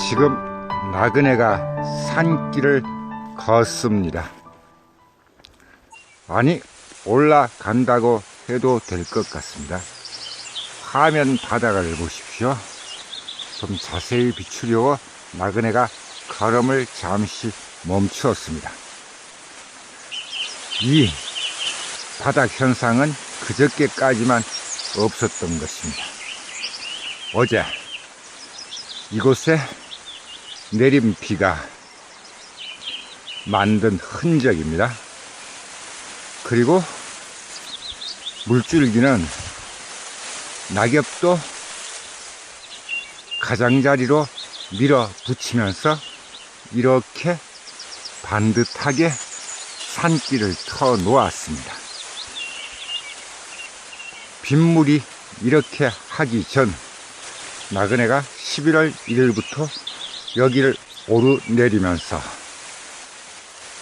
지금 나그네가 산길을 걷습니다. 아니, 올라간다고 해도 될 것 같습니다. 화면 바닥을 보십시오. 좀 자세히 비추려고 나그네가 걸음을 잠시 멈추었습니다. 이 바닥 현상은 그저께까지만 없었던 것입니다. 어제 이곳에 내린 비가 만든 흔적입니다. 그리고 물줄기는 낙엽도 가장자리로 밀어붙이면서 이렇게 반듯하게 산길을 터 놓았습니다. 빗물이 이렇게 하기 전 나그네가 11월 1일부터 여기를 오르내리면서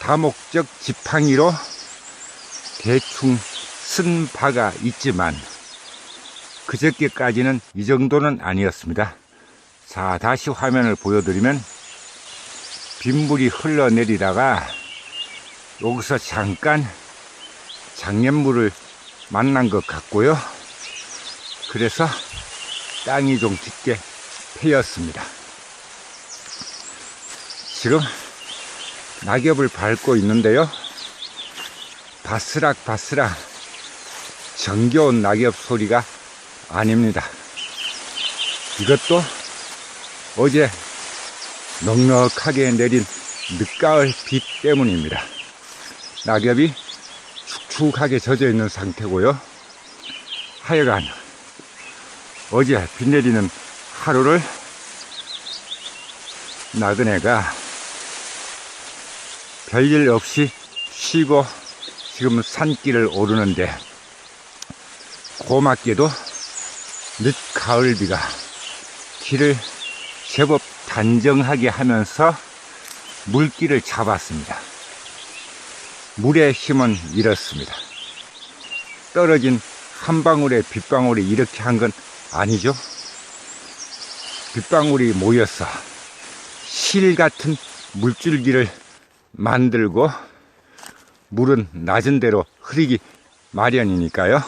다목적 지팡이로 대충 쓴 바가 있지만 그저께까지는 이 정도는 아니었습니다. 자, 다시 화면을 보여드리면 빗물이 흘러내리다가 여기서 잠깐 장냇물을 만난 것 같고요. 그래서 땅이 좀 깊게 패였습니다. 지금 낙엽을 밟고 있는데요. 바스락바스락 정겨운 낙엽 소리가 아닙니다. 이것도 어제 넉넉하게 내린 늦가을 비 때문입니다. 낙엽이 축축하게 젖어 있는 상태고요. 하여간 어제 비 내리는 하루를 나그네가 별일 없이 쉬고 지금 산길을 오르는데 고맙게도 늦가을비가 길을 제법 단정하게 하면서 물길을 잡았습니다. 물의 힘은 이렇습니다. 떨어진 한 방울의 빗방울이 이렇게 한 건 아니죠. 빗방울이 모여서 실 같은 물줄기를 만들고 물은 낮은 데로 흐르기 마련이니까요.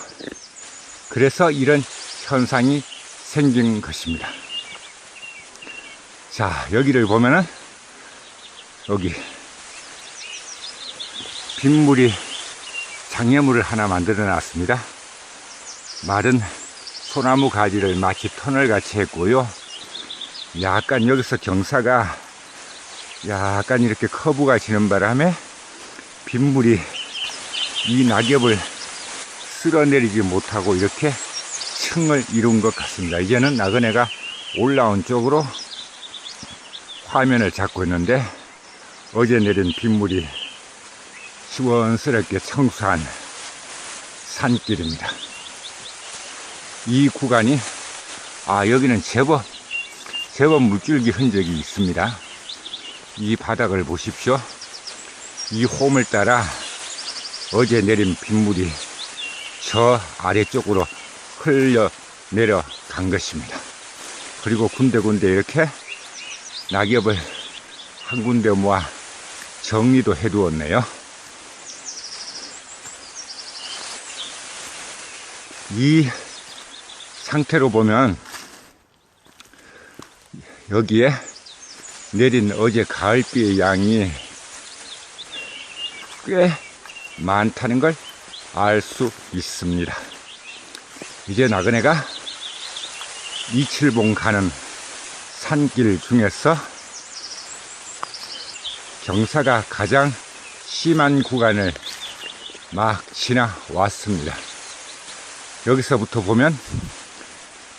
그래서 이런 현상이 생긴 것입니다. 자, 여기를 보면은 여기 빗물이 장애물을 하나 만들어 놨습니다. 마른 소나무 가지를 마치 터널 같이 했고요. 약간 여기서 경사가 약간 이렇게 커브가 지는 바람에 빗물이 이 낙엽을 쓸어내리지 못하고 이렇게 층을 이룬 것 같습니다. 이제는 나그네가 올라온 쪽으로 화면을 잡고 있는데 어제 내린 빗물이 시원스럽게 청소한 산길입니다. 이 구간이 여기는 제법 물줄기 흔적이 있습니다. 이 바닥을 보십시오. 이 홈을 따라 어제 내린 빗물이 저 아래쪽으로 흘려 내려간 것입니다. 그리고 군데군데 이렇게 낙엽을 한 군데 모아 정리도 해두었네요. 이 상태로 보면 여기에 내린 어제 가을비의 양이 꽤 많다는 걸 알 수 있습니다. 이제 나그네가 이칠봉 가는 산길 중에서 경사가 가장 심한 구간을 막 지나왔습니다. 여기서부터 보면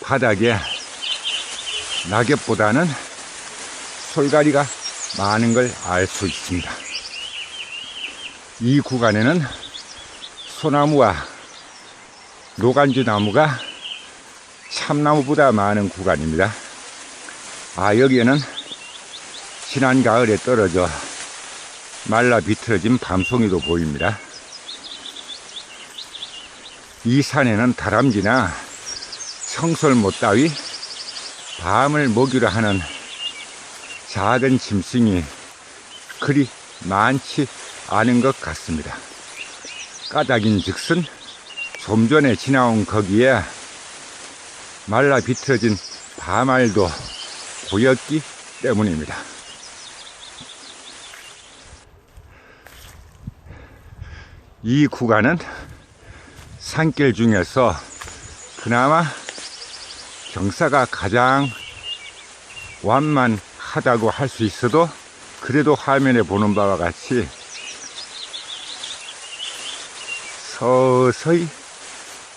바닥에 낙엽보다는 솔가리가 많은 걸 알 수 있습니다. 이 구간에는 소나무와 노간주 나무가 참나무보다 많은 구간입니다. 여기에는 지난 가을에 떨어져 말라 비틀어진 밤송이도 보입니다. 이 산에는 다람쥐나 청설모 따위 밤을 먹이려 하는 작은 짐승이 그리 많지 않은 것 같습니다. 까닭인 즉슨 좀 전에 지나온 거기에 말라 비틀어진 파말도 보였기 때문입니다. 이 구간은 산길 중에서 그나마 경사가 가장 완만하다고 할 수 있어도 그래도 화면에 보는 바와 같이 서서히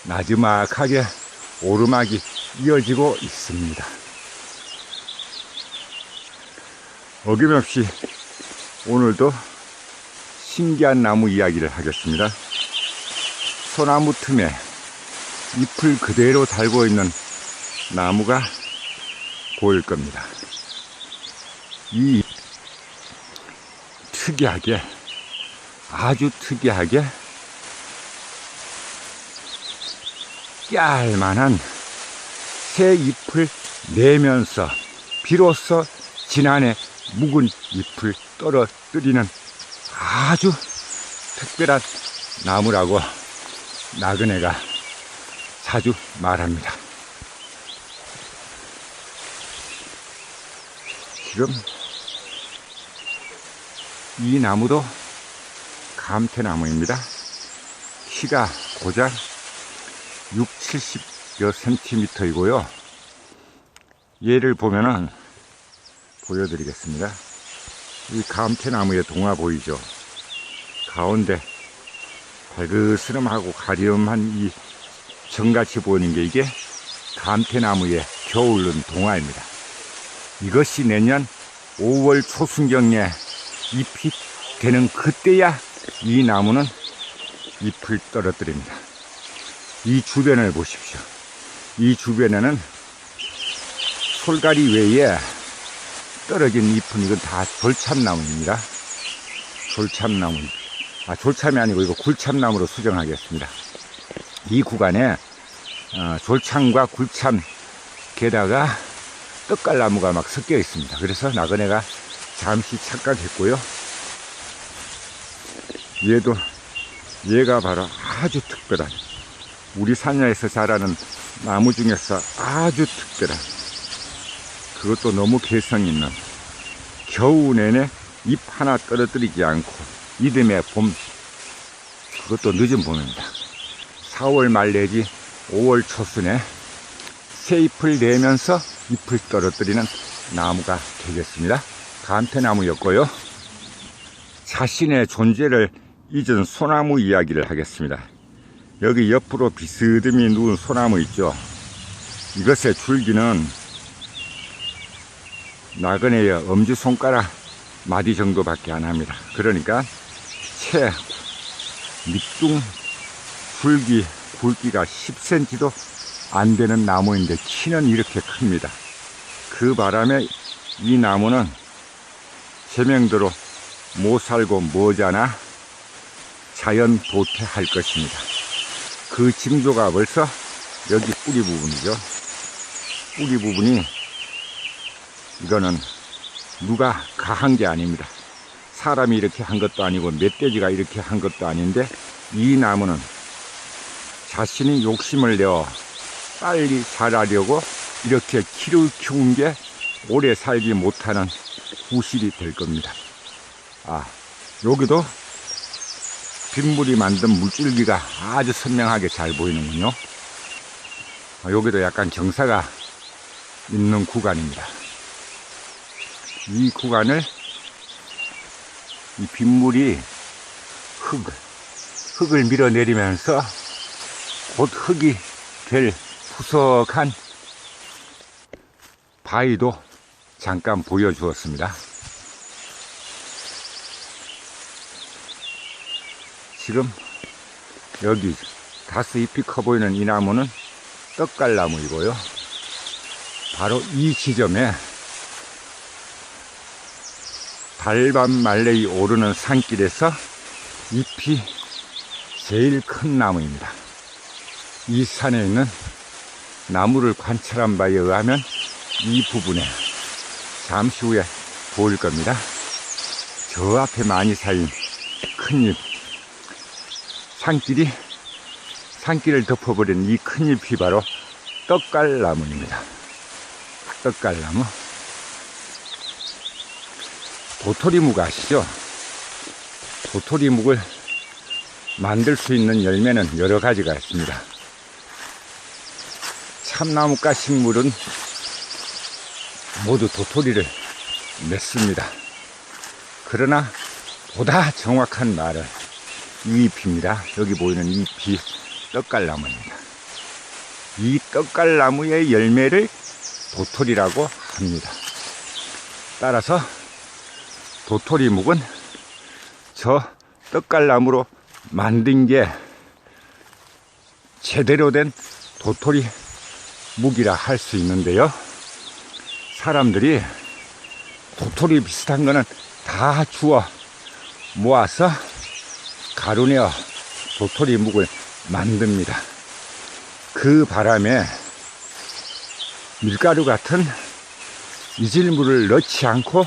나지막하게 오르막이 이어지고 있습니다. 어김없이 오늘도 신기한 나무 이야기를 하겠습니다. 소나무 틈에 잎을 그대로 달고 있는 나무가 보일 겁니다. 이 특이하게, 아주 특이하게 깨알만한 새 잎을 내면서 비로소 지난해 묵은 잎을 떨어뜨리는 아주 특별한 나무라고 나그네가 자주 말합니다. 지금 이 나무도 감태나무입니다. 키가 고작 6, 70여 센티미터이고요. 얘를 보면은 보여드리겠습니다. 이 감태나무의 동화 보이죠? 가운데 발그스름하고 가려움한 이 정같이 보이는 게 이게 감태나무의 겨울은 동화입니다. 이것이 내년 5월 초순경에 잎이 되는 그때야 이 나무는 잎을 떨어뜨립니다. 이 주변을 보십시오. 이 주변에는 솔가리 외에 떨어진 잎은 이건 다 졸참나무입니다. 졸참나무. 졸참이 아니고 이거 굴참나무로 수정하겠습니다. 이 구간에 졸참과 굴참 게다가 떡갈나무가 막 섞여 있습니다. 그래서 나그네가 잠시 착각했고요. 얘가 바로 아주 특별한, 우리 산야에서 자라는 나무 중에서 아주 특별한, 그것도 너무 개성 있는, 겨우 내내 잎 하나 떨어뜨리지 않고 이듬해 봄, 그것도 늦은 봄입니다. 4월 말 내지 5월 초순에 새 잎을 내면서 잎을 떨어뜨리는 나무가 되겠습니다. 감태나무였고요. 자신의 존재를 잊은 소나무 이야기를 하겠습니다. 여기 옆으로 비스듬히 누운 소나무 있죠. 이것의 줄기는 나그네의 엄지손가락 마디 정도밖에 안 합니다. 그러니까 채 밑둥 줄기 굵기가 10cm도 안 되는 나무인데 키는 이렇게 큽니다. 그 바람에 이 나무는 제명대로 못 살고 뭐자나 자연 도태할 것입니다. 그 징조가 벌써 여기 뿌리 부분이죠. 뿌리 부분이, 이거는 누가 가한 게 아닙니다. 사람이 이렇게 한 것도 아니고 멧돼지가 이렇게 한 것도 아닌데, 이 나무는 자신이 욕심을 내어 빨리 자라려고 이렇게 키를 키운 게 오래 살지 못하는 부실이 될 겁니다. 여기도 빗물이 만든 물줄기가 아주 선명하게 잘 보이는군요. 여기도 약간 경사가 있는 구간입니다. 이 구간을 이 빗물이 흙을 밀어내리면서 곧 흙이 될 푸석한 바위도 잠깐 보여주었습니다. 지금 여기 다소 잎이 커 보이는 이 나무는 떡갈나무이고요. 바로 이 지점에 달밤 말레이 오르는 산길에서 잎이 제일 큰 나무입니다. 이 산에 있는 나무를 관찰한 바에 의하면 이 부분에 잠시 후에 보일 겁니다. 저 앞에 많이 쌓인 큰 잎, 산길을 덮어버린 이 큰 잎이 바로 떡갈나무입니다. 떡갈나무. 도토리묵 아시죠? 도토리묵을 만들 수 있는 열매는 여러 가지가 있습니다. 참나무과 식물은 모두 도토리를 맺습니다. 그러나 보다 정확한 말은 이 잎입니다. 여기 보이는 잎이 떡갈나무입니다. 이 떡갈나무의 열매를 도토리라고 합니다. 따라서 도토리묵은 저 떡갈나무로 만든 게 제대로 된 도토리묵이라 할 수 있는데요. 사람들이 도토리 비슷한 거는 다 주워 모아서 가루내어 도토리묵을 만듭니다. 그 바람에 밀가루 같은 이질물을 넣지 않고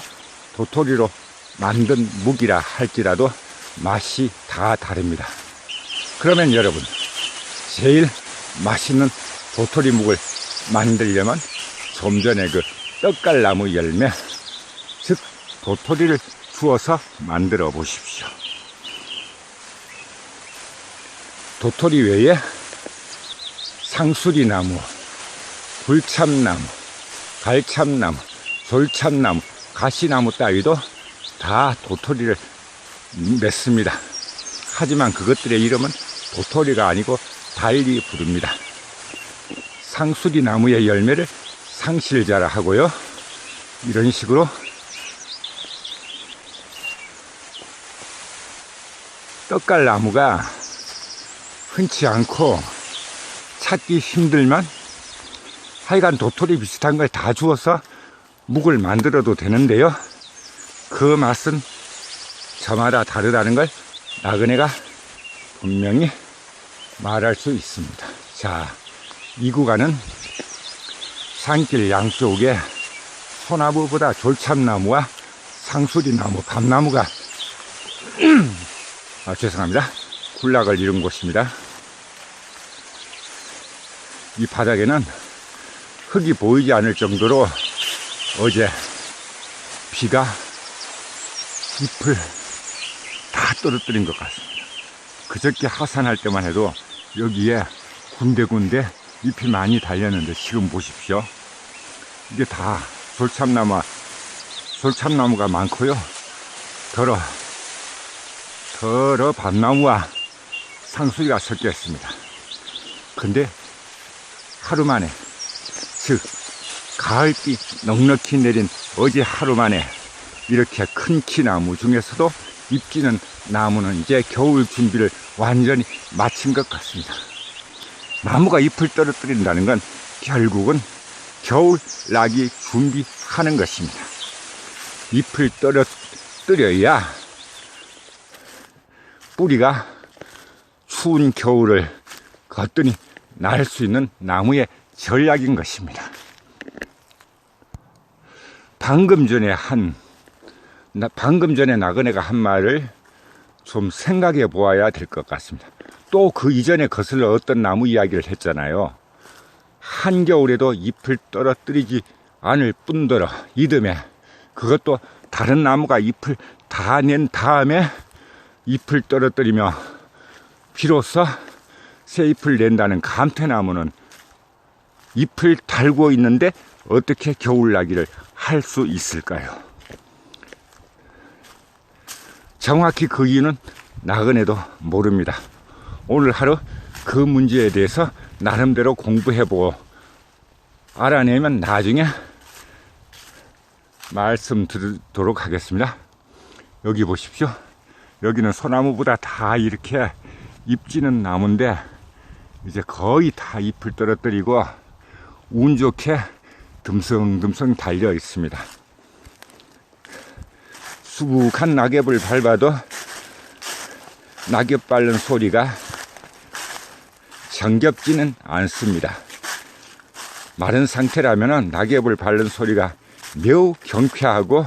도토리로 만든 묵이라 할지라도 맛이 다 다릅니다. 그러면 여러분, 제일 맛있는 도토리묵을 만들려면 좀 전에 그 떡갈나무 열매, 즉 도토리를 주워서 만들어 보십시오. 도토리 외에 상수리나무, 굴참나무, 갈참나무, 졸참나무, 가시나무 따위도 다 도토리를 맺습니다. 하지만 그것들의 이름은 도토리가 아니고 달리 부릅니다. 상수리나무의 열매를 상실자라 하고요. 이런 식으로 떡갈나무가 흔치 않고 찾기 힘들만 하여간 도토리 비슷한 걸 다 주워서 묵을 만들어도 되는데요. 그 맛은 저마다 다르다는 걸 나그네가 분명히 말할 수 있습니다. 자, 이 구간은 산길 양쪽에 소나무보다 졸참나무와 상수리나무, 밤나무가 죄송합니다. 군락을 이룬 곳입니다. 이 바닥에는 흙이 보이지 않을 정도로 어제 비가 잎을 다 떨어뜨린 것 같습니다. 그저께 하산할 때만 해도 여기에 군데군데 잎이 많이 달렸는데 지금 보십시오. 이게 다 졸참나무가 많고요. 더러 밤나무와 상수리가 섞여 있습니다. 근데 하루 만에, 즉 가을비 넉넉히 내린 어제 하루 만에 이렇게 큰 키 나무 중에서도 잎지는 나무는 이제 겨울 준비를 완전히 마친 것 같습니다. 나무가 잎을 떨어뜨린다는 건 결국은 겨울 나기 준비하는 것입니다. 잎을 떨어뜨려야 뿌리가 추운 겨울을 거뜬히 날 수 있는 나무의 전략인 것입니다. 방금 전에 나그네가 한 말을 좀 생각해 보아야 될 것 같습니다. 또 그 이전에 거슬러 어떤 나무 이야기를 했잖아요. 한겨울에도 잎을 떨어뜨리지 않을 뿐더러 이듬해 그것도 다른 나무가 잎을 다 낸 다음에 잎을 떨어뜨리며 비로소 새 잎을 낸다는 감태나무는 잎을 달고 있는데 어떻게 겨울나기를 할 수 있을까요? 정확히 그 이유는 나그네도 모릅니다. 오늘 하루 그 문제에 대해서 나름대로 공부해보고 알아내면 나중에 말씀드리도록 하겠습니다. 여기 보십시오. 여기는 소나무보다 다 이렇게 잎지는 나무인데 이제 거의 다 잎을 떨어뜨리고 운 좋게 듬성듬성 달려 있습니다. 수북한 낙엽을 밟아도 낙엽 밟는 소리가 정겹지는 않습니다. 마른 상태라면 낙엽을 밟는 소리가 매우 경쾌하고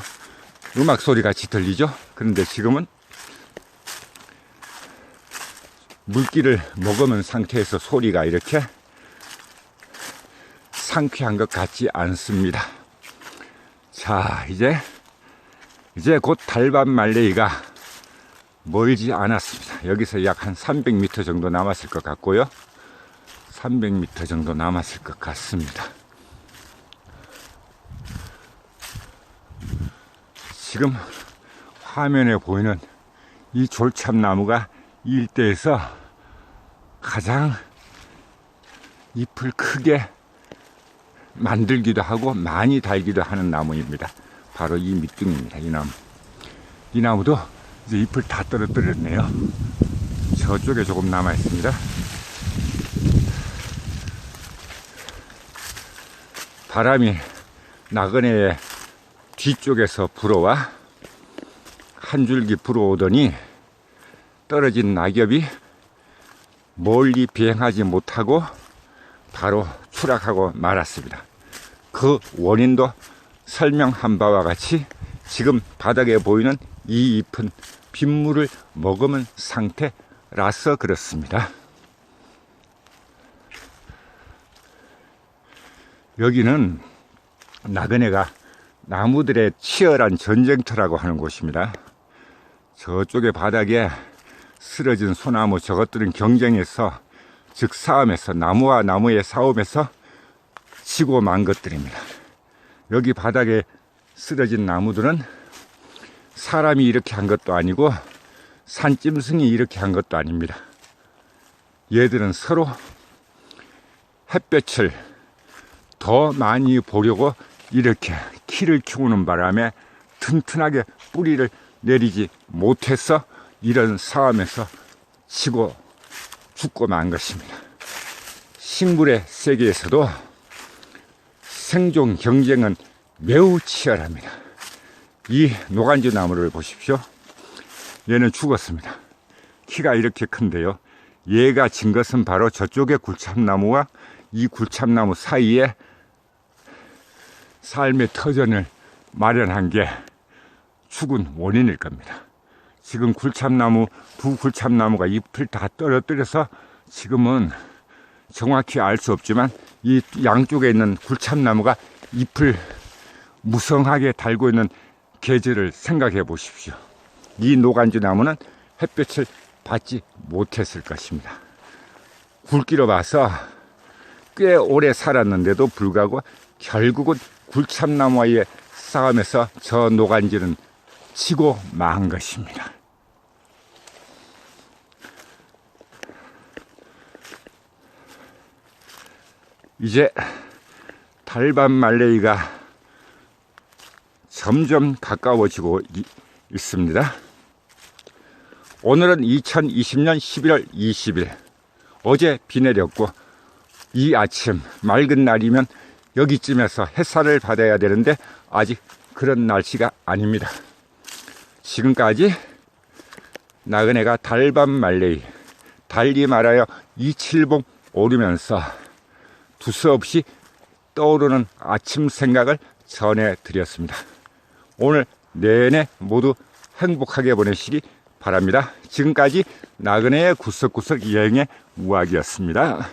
음악 소리 같이 들리죠? 그런데 지금은 물기를 머금은 상태에서 소리가 이렇게 상쾌한 것 같지 않습니다. 자, 이제 곧 달밤 말레이가 멀지 않았습니다. 여기서 약 한 300m 정도 남았을 것 같고요. 300m 정도 남았을 것 같습니다. 지금 화면에 보이는 이 졸참나무가 이 일대에서 가장 잎을 크게 만들기도 하고 많이 달기도 하는 나무입니다. 바로 이 밑둥입니다. 이 나무. 이 나무도 이제 잎을 다 떨어뜨렸네요. 저쪽에 조금 남아 있습니다. 바람이 나그네의 뒤쪽에서 불어와 한 줄기 불어오더니 떨어진 낙엽이 멀리 비행하지 못하고 바로 추락하고 말았습니다. 그 원인도 설명한 바와 같이 지금 바닥에 보이는 이 잎은 빗물을 머금은 상태라서 그렇습니다. 여기는 나그네가 나무들의 치열한 전쟁터라고 하는 곳입니다. 저쪽에 바닥에 쓰러진 소나무 저것들은 경쟁에서 즉 싸움에서 나무와 나무의 싸움에서 지고 만 것들입니다. 여기 바닥에 쓰러진 나무들은 사람이 이렇게 한 것도 아니고 산짐승이 이렇게 한 것도 아닙니다. 얘들은 서로 햇볕을 더 많이 보려고 이렇게 키를 키우는 바람에 튼튼하게 뿌리를 내리지 못해서 이런 싸움에서 치고 죽고 만 것입니다. 식물의 세계에서도 생존 경쟁은 매우 치열합니다. 이 노간주 나무를 보십시오. 얘는 죽었습니다. 키가 이렇게 큰데요. 얘가 진 것은 바로 저쪽의 굴참나무와 이 굴참나무 사이에 삶의 터전을 마련한 게 죽은 원인일 겁니다. 지금 굴참나무, 두 굴참나무가 잎을 다 떨어뜨려서 지금은 정확히 알 수 없지만 이 양쪽에 있는 굴참나무가 잎을 무성하게 달고 있는 계절을 생각해 보십시오. 이 노간주 나무는 햇볕을 받지 못했을 것입니다. 굵기로 봐서 꽤 오래 살았는데도 불구하고 결국은 굴참나무와의 싸움에서 저 노간주는 치고 만 것입니다. 이제 달밤 말레이가 점점 가까워지고 있습니다. 오늘은 2020년 11월 20일. 어제 비 내렸고 이 아침 맑은 날이면 여기쯤에서 햇살을 받아야 되는데 아직 그런 날씨가 아닙니다. 지금까지 나그네가 달밤 말레이, 달리 말하여 이칠봉 오르면서 두서없이 떠오르는 아침 생각을 전해드렸습니다. 오늘 내내 모두 행복하게 보내시기 바랍니다. 지금까지 나그네의 구석구석 여행의 우악이었습니다.